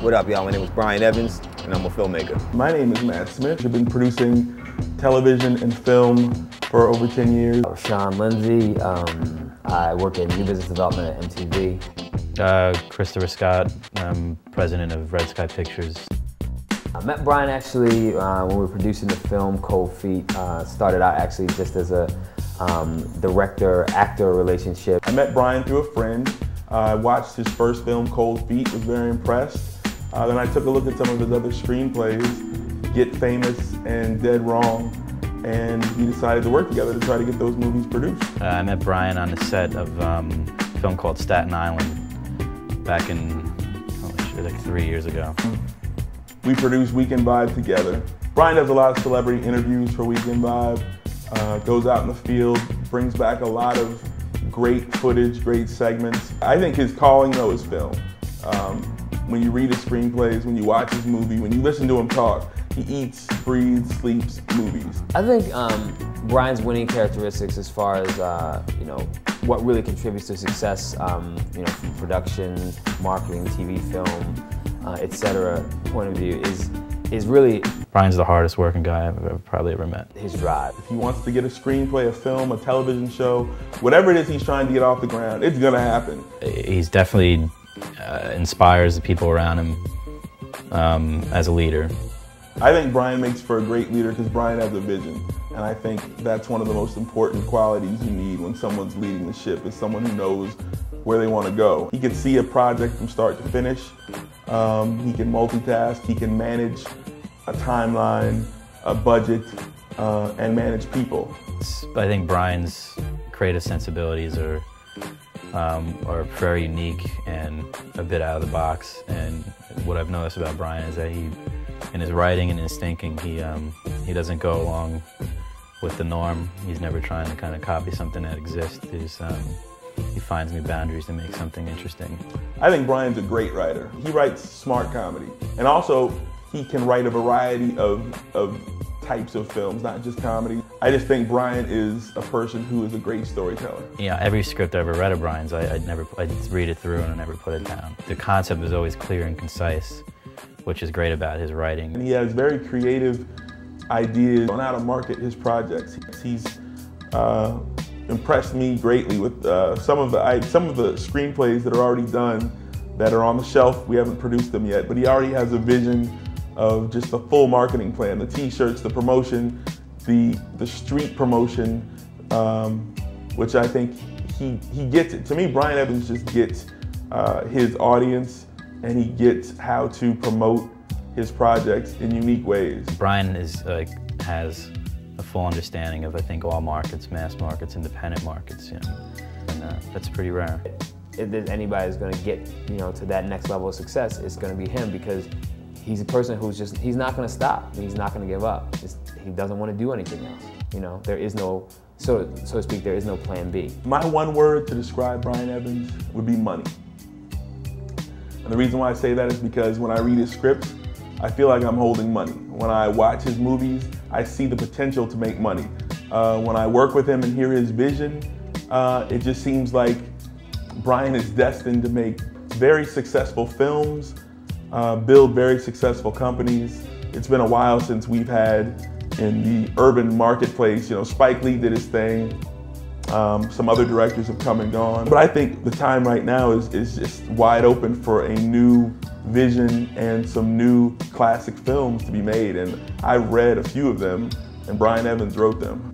What up, y'all? My name is Brian Evans, and I'm a filmmaker. My name is Matt Smith. I've been producing television and film for over 10 years. Sean Lindsay. I work in new business development at MTV. Christopher Scott. I'm president of Red Sky Pictures. I met Brian actually when we were producing the film Cold Feet. Started out actually just as a director-actor relationship. I met Brian through a friend. I watched his first film, Cold Feet, was very impressed. Then I took a look at some of his other screenplays, Get Famous and Dead Wrong, and we decided to work together to try to get those movies produced. I met Brian on the set of a film called Staten Island back in, like 3 years ago. We produced Weekend Vibe together. Brian does a lot of celebrity interviews for Weekend Vibe, goes out in the field, brings back a lot of great footage, great segments. I think his calling though is film. When you read his screenplays, when you watch his movie, when you listen to him talk, he eats, breathes, sleeps movies. I think Brian's winning characteristics as far as what really contributes to success, from production, marketing, TV, film, etc. point of view is really Brian's the hardest working guy I've probably ever met. His drive. If he wants to get a screenplay, a film, a television show, whatever it is he's trying to get off the ground, it's gonna happen. He's definitely inspires the people around him as a leader. I think Brian makes for a great leader because Brian has a vision. And I think that's one of the most important qualities you need when someone's leading the ship, is someone who knows where they want to go. He can see a project from start to finish. He can multitask, he can manage a timeline, a budget, and manage people. I think Brian's creative sensibilities are very unique and a bit out of the box. And what I've noticed about Brian is that in his writing and his thinking, he doesn't go along with the norm. He's never trying to kind of copy something that exists. He finds new boundaries to make something interesting. I think Brian's a great writer. He writes smart comedy, and also he can write a variety of types of films, not just comedy. I just think Brian is a person who is a great storyteller. Yeah, every script I ever read of Brian's, I'd read it through and I never put it down. The concept is always clear and concise, which is great about his writing. And he has very creative ideas on how to market his projects. He's impressed me greatly with some of the screenplays that are already done, that are on the shelf. We haven't produced them yet, but he already has a vision of just a full marketing plan, the t-shirts, the promotion, the street promotion, which I think he gets it. To me, Brian Evans just gets his audience, and he gets how to promote his projects in unique ways. Brian has a full understanding of, I think, all markets, mass markets, independent markets, and that's pretty rare. If there's anybody who's going to get to that next level of success, it's going to be him, because he's a person who's he's not going to stop. He's not going to give up. He doesn't want to do anything else. There is no, so to speak, there is no plan B. My one word to describe Brian Evans would be money. And the reason why I say that is because when I read his scripts, I feel like I'm holding money. When I watch his movies, I see the potential to make money. When I work with him and hear his vision, it just seems like Brian is destined to make very successful films, build very successful companies. It's been a while since we've had in the urban marketplace, Spike Lee did his thing. Some other directors have come and gone. But I think the time right now is just wide open for a new vision and some new classic films to be made. And I've read a few of them, and Brian Evans wrote them.